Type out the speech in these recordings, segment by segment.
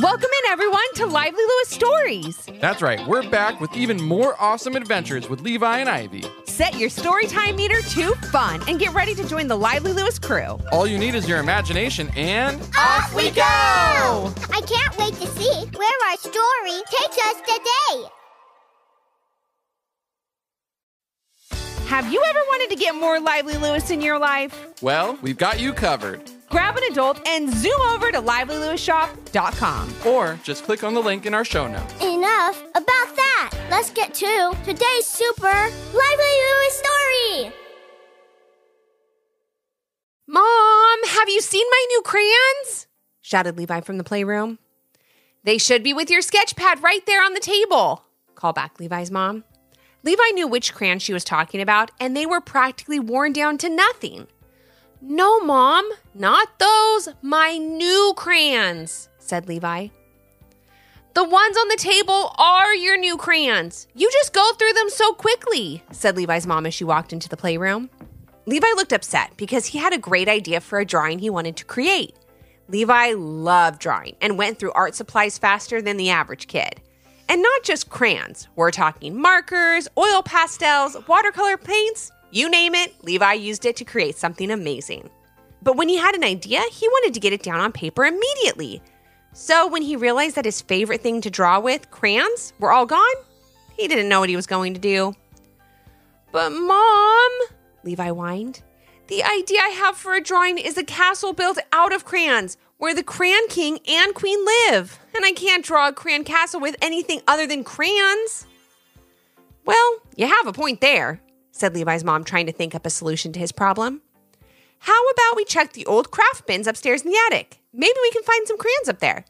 Welcome in, everyone, to Lively Lewis Stories. That's right, we're back with even more awesome adventures with Levi and Ivy. Set your storytime meter to fun and get ready to join the Lively Lewis crew. All you need is your imagination and... Off we go! I can't wait to see where our story takes us today. Have you ever wanted to get more Lively Lewis in your life? Well, we've got you covered. Grab an adult and zoom over to livelylewisshop.com. Or just click on the link in our show notes. Enough about that. Let's get to today's super Lively Lewis story. Mom, have you seen my new crayons? Shouted Levi from the playroom. They should be with your sketch pad right there on the table, called back Levi's mom. Levi knew which crayons she was talking about, and they were practically worn down to nothing. No, Mom, not those, my new crayons, said Levi. The ones on the table are your new crayons. You just go through them so quickly, said Levi's mom as she walked into the playroom. Levi looked upset because he had a great idea for a drawing he wanted to create. Levi loved drawing and went through art supplies faster than the average kid. And not just crayons. We're talking markers, oil pastels, watercolor paints. You name it, Levi used it to create something amazing. But when he had an idea, he wanted to get it down on paper immediately. So when he realized that his favorite thing to draw with, crayons, were all gone, he didn't know what he was going to do. But Mom, Levi whined, the idea I have for a drawing is a castle built out of crayons where the Crayon King and Queen live. And I can't draw a crayon castle with anything other than crayons. Well, you have a point there, said Levi's mom, trying to think up a solution to his problem. How about we check the old craft bins upstairs in the attic? Maybe we can find some crayons up there.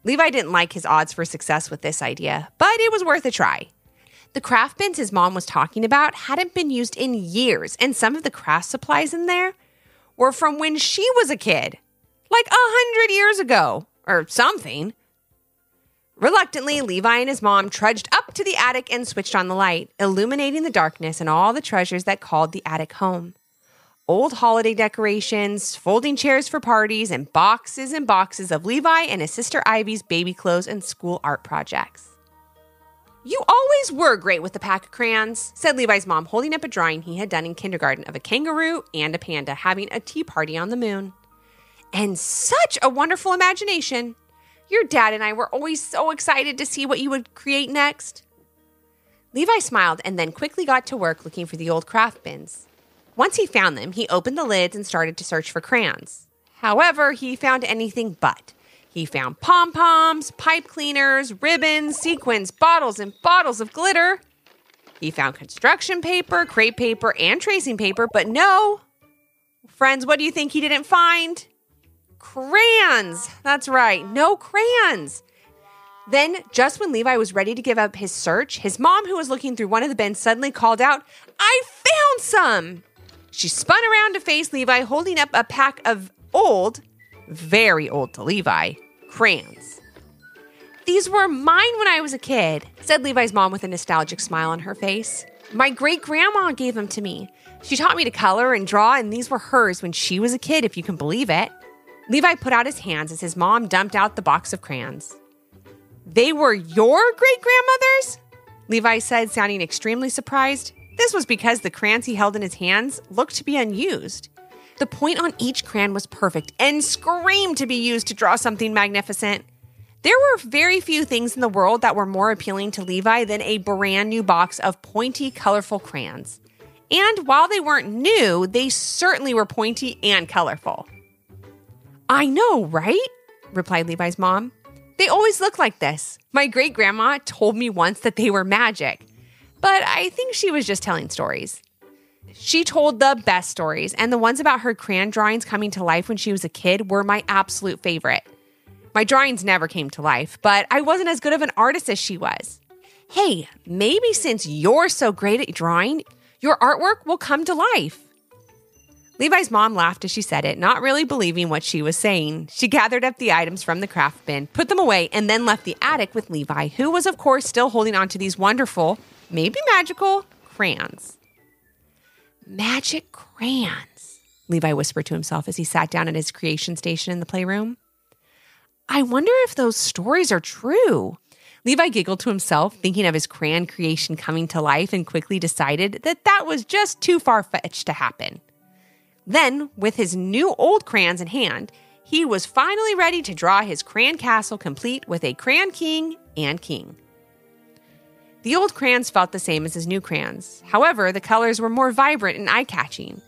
Levi didn't like his odds for success with this idea, but it was worth a try. The craft bins his mom was talking about hadn't been used in years, and some of the craft supplies in there were from when she was a kid, like 100 years ago, or something. Reluctantly, Levi and his mom trudged up to the attic and switched on the light, illuminating the darkness and all the treasures that called the attic home. Old holiday decorations, folding chairs for parties, and boxes of Levi and his sister Ivy's baby clothes and school art projects. You always were great with the pack of crayons, said Levi's mom, holding up a drawing he had done in kindergarten of a kangaroo and a panda having a tea party on the moon. And such a wonderful imagination. Your dad and I were always so excited to see what you would create next. Levi smiled and then quickly got to work looking for the old craft bins. Once he found them, he opened the lids and started to search for crayons. However, he found anything but. He found pom-poms, pipe cleaners, ribbons, sequins, bottles, and bottles of glitter. He found construction paper, crepe paper, and tracing paper, but no. Friends, what do you think he didn't find? Crayons! That's right, no crayons. Then, just when Levi was ready to give up his search, his mom, who was looking through one of the bins, suddenly called out, I found some! She spun around to face Levi, holding up a pack of old, very old to Levi, crayons. These were mine when I was a kid, said Levi's mom with a nostalgic smile on her face. My great-grandma gave them to me. She taught me to color and draw, and these were hers when she was a kid, if you can believe it. Levi put out his hands as his mom dumped out the box of crayons. They were your great-grandmother's? Levi said, sounding extremely surprised. This was because the crayons he held in his hands looked to be unused. The point on each crayon was perfect and screamed to be used to draw something magnificent. There were very few things in the world that were more appealing to Levi than a brand new box of pointy, colorful crayons. And while they weren't new, they certainly were pointy and colorful. I know, right? Replied Levi's mom. They always look like this. My great-grandma told me once that they were magic, but I think she was just telling stories. She told the best stories, and the ones about her crayon drawings coming to life when she was a kid were my absolute favorite. My drawings never came to life, but I wasn't as good of an artist as she was. Hey, maybe since you're so great at drawing, your artwork will come to life. Levi's mom laughed as she said it, not really believing what she was saying. She gathered up the items from the craft bin, put them away, and then left the attic with Levi, who was, of course, still holding on to these wonderful, maybe magical, crayons. Magic crayons, Levi whispered to himself as he sat down at his creation station in the playroom. I wonder if those stories are true. Levi giggled to himself, thinking of his crayon creation coming to life, and quickly decided that was just too far-fetched to happen. Then, with his new old crayons in hand, he was finally ready to draw his crayon castle complete with a crayon king and king. The old crayons felt the same as his new crayons. However, the colors were more vibrant and eye-catching.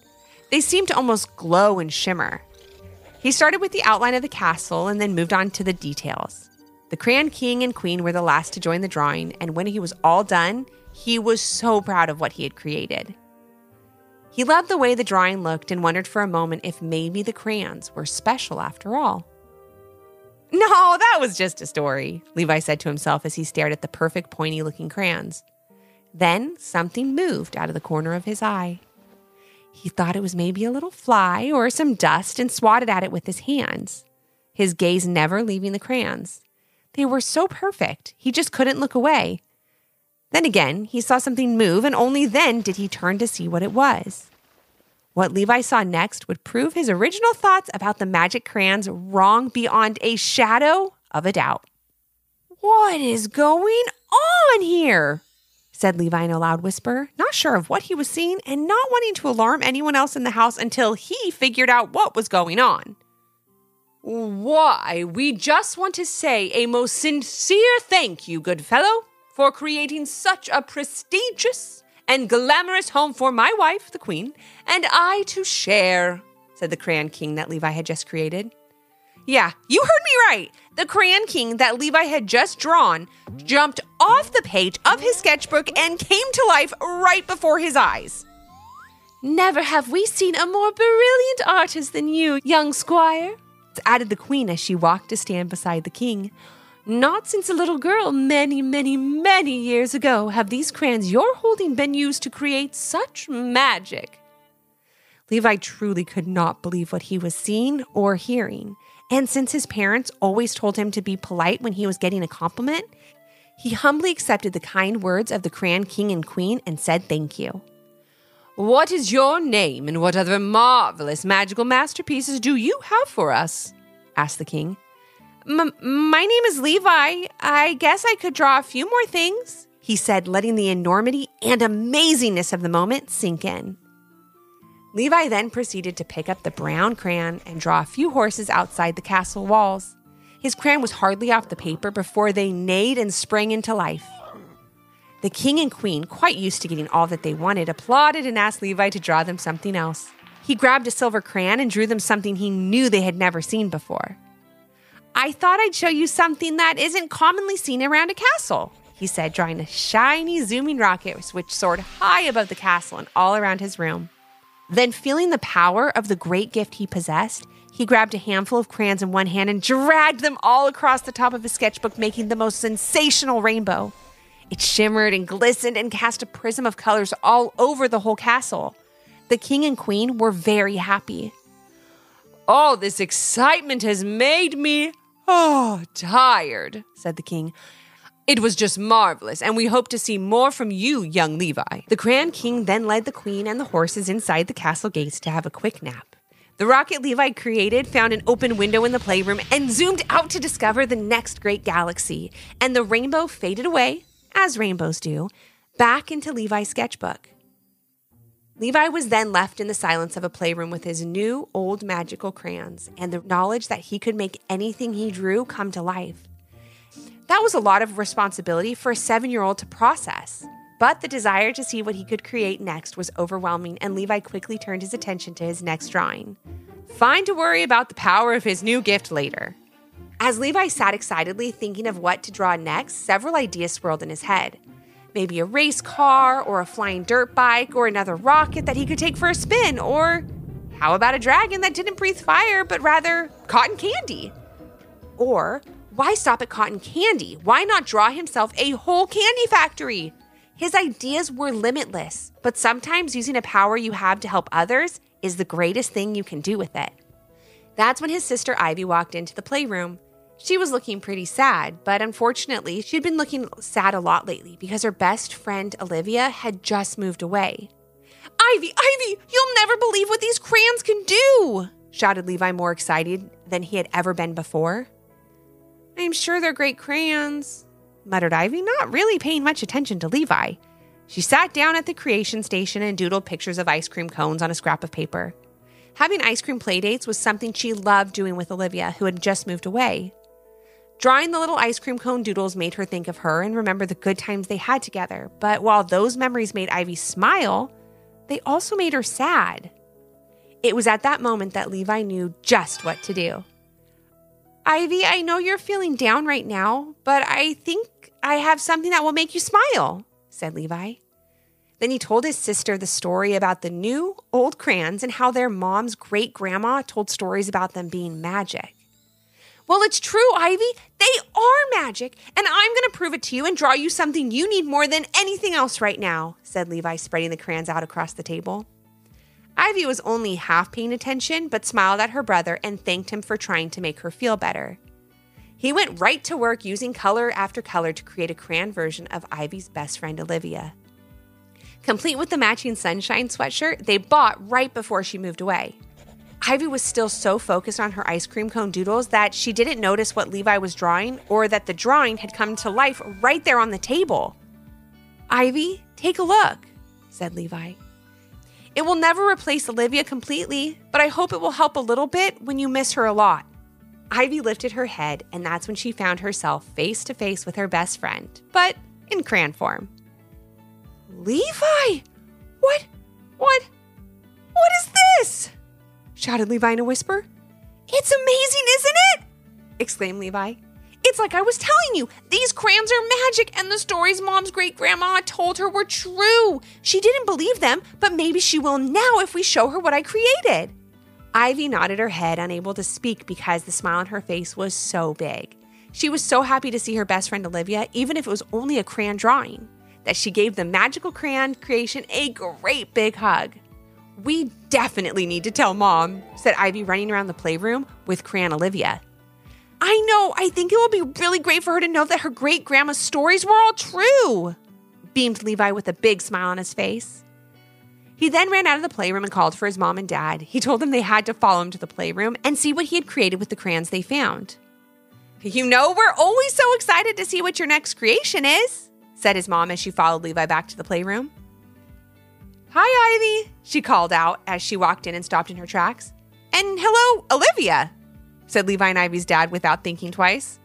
They seemed to almost glow and shimmer. He started with the outline of the castle and then moved on to the details. The crayon king and queen were the last to join the drawing, and when he was all done, he was so proud of what he had created. He loved the way the drawing looked and wondered for a moment if maybe the crayons were special after all. No, that was just a story, Levi said to himself as he stared at the perfect pointy-looking crayons. Then something moved out of the corner of his eye. He thought it was maybe a little fly or some dust and swatted at it with his hands, his gaze never leaving the crayons. They were so perfect, he just couldn't look away. Then again, he saw something move, and only then did he turn to see what it was. What Levi saw next would prove his original thoughts about the magic crayons wrong beyond a shadow of a doubt. "What is going on here?" said Levi in a loud whisper, not sure of what he was seeing and not wanting to alarm anyone else in the house until he figured out what was going on. "Why, we just want to say a most sincere thank you, good fellow, for creating such a prestigious and glamorous home for my wife, the queen, and I to share," said the crayon king that Levi had just created. Yeah, you heard me right. The crayon king that Levi had just drawn jumped off the page of his sketchbook and came to life right before his eyes. "Never have we seen a more brilliant artist than you, young squire," added the queen as she walked to stand beside the king. "Not since a little girl many, many, many years ago have these crayons you're holding been used to create such magic." Levi truly could not believe what he was seeing or hearing, and since his parents always told him to be polite when he was getting a compliment, he humbly accepted the kind words of the crayon king and queen and said thank you. "What is your name, and what other marvelous magical masterpieces do you have for us?" asked the king. My name is Levi. I guess I could draw a few more things," he said, letting the enormity and amazingness of the moment sink in. Levi then proceeded to pick up the brown crayon and draw a few horses outside the castle walls. His crayon was hardly off the paper before they neighed and sprang into life. The king and queen, quite used to getting all that they wanted, applauded and asked Levi to draw them something else. He grabbed a silver crayon and drew them something he knew they had never seen before. "I thought I'd show you something that isn't commonly seen around a castle," he said, drawing a shiny zooming rocket which soared high above the castle and all around his room. Then, feeling the power of the great gift he possessed, he grabbed a handful of crayons in one hand and dragged them all across the top of his sketchbook, making the most sensational rainbow. It shimmered and glistened and cast a prism of colors all over the whole castle. The king and queen were very happy. "All this excitement has made me tired," said the king. "It was just marvelous, and we hope to see more from you, young Levi." The crayon king then led the queen and the horses inside the castle gates to have a quick nap. The rocket Levi created found an open window in the playroom and zoomed out to discover the next great galaxy, and the rainbow faded away, as rainbows do, back into Levi's sketchbook. Levi was then left in the silence of a playroom with his new, old magical crayons and the knowledge that he could make anything he drew come to life. That was a lot of responsibility for a 7-year-old to process, but the desire to see what he could create next was overwhelming, and Levi quickly turned his attention to his next drawing. Fine to worry about the power of his new gift later. As Levi sat excitedly thinking of what to draw next, several ideas swirled in his head. Maybe a race car, or a flying dirt bike, or another rocket that he could take for a spin, or how about a dragon that didn't breathe fire, but rather cotton candy? Or why stop at cotton candy? Why not draw himself a whole candy factory? His ideas were limitless, but sometimes using a power you have to help others is the greatest thing you can do with it. That's when his sister Ivy walked into the playroom. She was looking pretty sad, but unfortunately, she'd been looking sad a lot lately because her best friend Olivia had just moved away. "Ivy, you'll never believe what these crayons can do!" shouted Levi, more excited than he had ever been before. I'm sure they're great crayons, muttered Ivy, not really paying much attention to Levi. She sat down at the creation station and doodled pictures of ice cream cones on a scrap of paper. Having ice cream playdates was something she loved doing with Olivia, who had just moved away. Drawing the little ice cream cone doodles made her think of her and remember the good times they had together. But while those memories made Ivy smile, they also made her sad. It was at that moment that Levi knew just what to do. Ivy, I know you're feeling down right now, but I think I have something that will make you smile, said Levi. Then he told his sister the story about the new old crayons and how their mom's great-grandma told stories about them being magic. Well, it's true, Ivy. They are magic, and I'm going to prove it to you and draw you something you need more than anything else right now, said Levi, spreading the crayons out across the table. Ivy was only half paying attention, but smiled at her brother and thanked him for trying to make her feel better. He went right to work using color after color to create a crayon version of Ivy's best friend, Olivia. Complete with the matching sunshine sweatshirt they bought right before she moved away. Ivy was still so focused on her ice cream cone doodles that she didn't notice what Levi was drawing or that the drawing had come to life right there on the table. Ivy, take a look, said Levi. It will never replace Olivia completely, but I hope it will help a little bit when you miss her a lot. Ivy lifted her head, and that's when she found herself face to face with her best friend, but in crayon form. Levi! What is this? Shouted Levi in a whisper. It's amazing, isn't it? Exclaimed Levi. It's like I was telling you, these crayons are magic and the stories Mom's great-grandma told her were true. She didn't believe them, but maybe she will now if we show her what I created. Ivy nodded her head, unable to speak because the smile on her face was so big. She was so happy to see her best friend Olivia, even if it was only a crayon drawing, that she gave the magical crayon creation a great big hug. We definitely need to tell Mom, said Ivy, running around the playroom with crayon Olivia. I know, I think it will be really great for her to know that her great-grandma's stories were all true, beamed Levi with a big smile on his face. He then ran out of the playroom and called for his mom and dad. He told them they had to follow him to the playroom and see what he had created with the crayons they found. You know, we're always so excited to see what your next creation is, said his mom as she followed Levi back to the playroom. Hi, Ivy, she called out as she walked in and stopped in her tracks. And hello, Olivia, said Levi and Ivy's dad without thinking twice.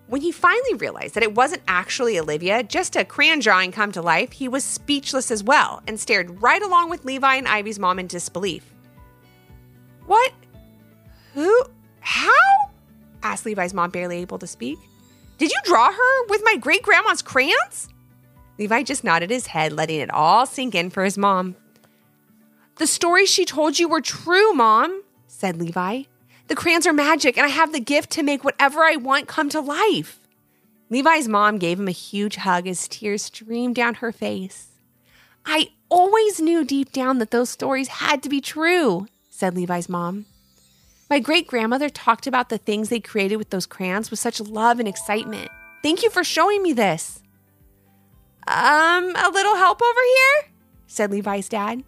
When he finally realized that it wasn't actually Olivia, just a crayon drawing come to life, he was speechless as well and stared right along with Levi and Ivy's mom in disbelief. What? Who? How? Asked Levi's mom, barely able to speak. Did you draw her with my great-grandma's crayons? Levi just nodded his head, letting it all sink in for his mom. The stories she told you were true, Mom, said Levi. The crayons are magic, and I have the gift to make whatever I want come to life. Levi's mom gave him a huge hug as tears streamed down her face. I always knew deep down that those stories had to be true, said Levi's mom. My great-grandmother talked about the things they created with those crayons with such love and excitement. Thank you for showing me this. A little help over here? Said Levi's dad.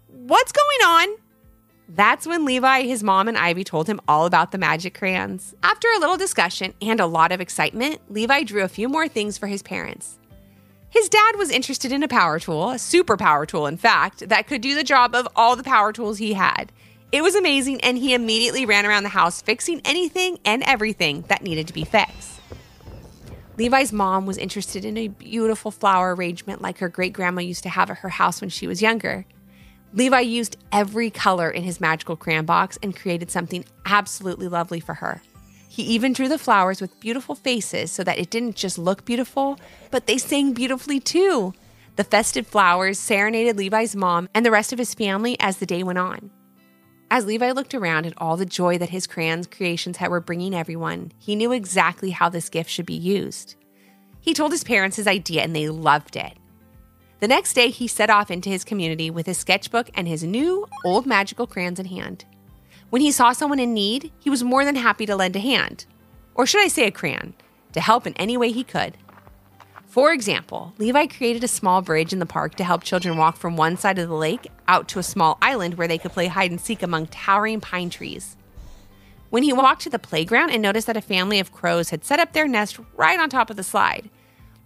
What's going on? That's when Levi, his mom, and Ivy told him all about the magic crayons. After a little discussion and a lot of excitement, Levi drew a few more things for his parents. His dad was interested in a power tool, a super power tool, in fact, that could do the job of all the power tools he had. It was amazing, and he immediately ran around the house fixing anything and everything that needed to be fixed. Levi's mom was interested in a beautiful flower arrangement like her great-grandma used to have at her house when she was younger. Levi used every color in his magical crayon box and created something absolutely lovely for her. He even drew the flowers with beautiful faces so that it didn't just look beautiful, but they sang beautifully too. The festive flowers serenaded Levi's mom and the rest of his family as the day went on. As Levi looked around at all the joy that his crayons creations were bringing everyone, he knew exactly how this gift should be used. He told his parents his idea and they loved it. The next day, he set off into his community with his sketchbook and his new, old magical crayons in hand. When he saw someone in need, he was more than happy to lend a hand. Or should I say a crayon, to help in any way he could. For example, Levi created a small bridge in the park to help children walk from one side of the lake out to a small island where they could play hide and seek among towering pine trees. when he walked to the playground and noticed that a family of crows had set up their nest right on top of the slide.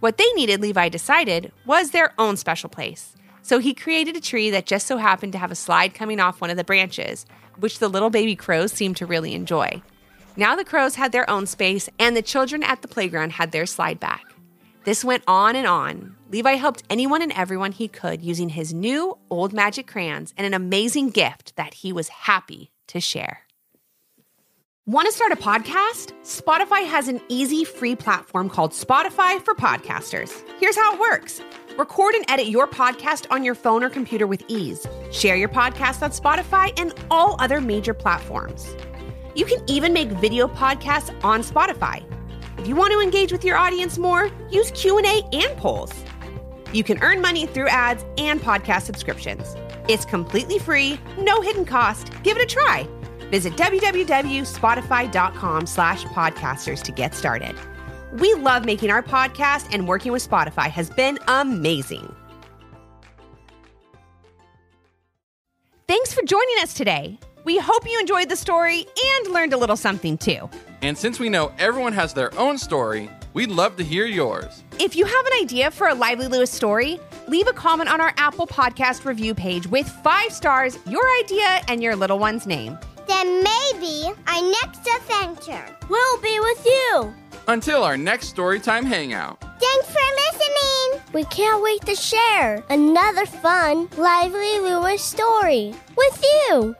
What they needed, Levi decided, was their own special place. So he created a tree that just so happened to have a slide coming off one of the branches, which the little baby crows seemed to really enjoy. Now the crows had their own space, and the children at the playground had their slide back. This went on and on. Levi helped anyone and everyone he could using his new old magic crayons and an amazing gift that he was happy to share. Want to start a podcast? Spotify has an easy free platform called Spotify for Podcasters. Here's how it works. Record and edit your podcast on your phone or computer with ease. Share your podcast on Spotify and all other major platforms. You can even make video podcasts on Spotify. If you want to engage with your audience more, use Q&A and polls. You can earn money through ads and podcast subscriptions. It's completely free, no hidden cost. Give it a try. Visit www.spotify.com/podcasters to get started. We love making our podcast, and working with Spotify has been amazing. Thanks for joining us today. We hope you enjoyed the story and learned a little something too. And since we know everyone has their own story, we'd love to hear yours. If you have an idea for a Lively Lewis story, leave a comment on our Apple Podcast review page with 5 stars, your idea, and your little one's name. Then maybe our next adventure will be with you. Until our next Storytime Hangout. Thanks for listening. We can't wait to share another fun Lively Lewis story with you.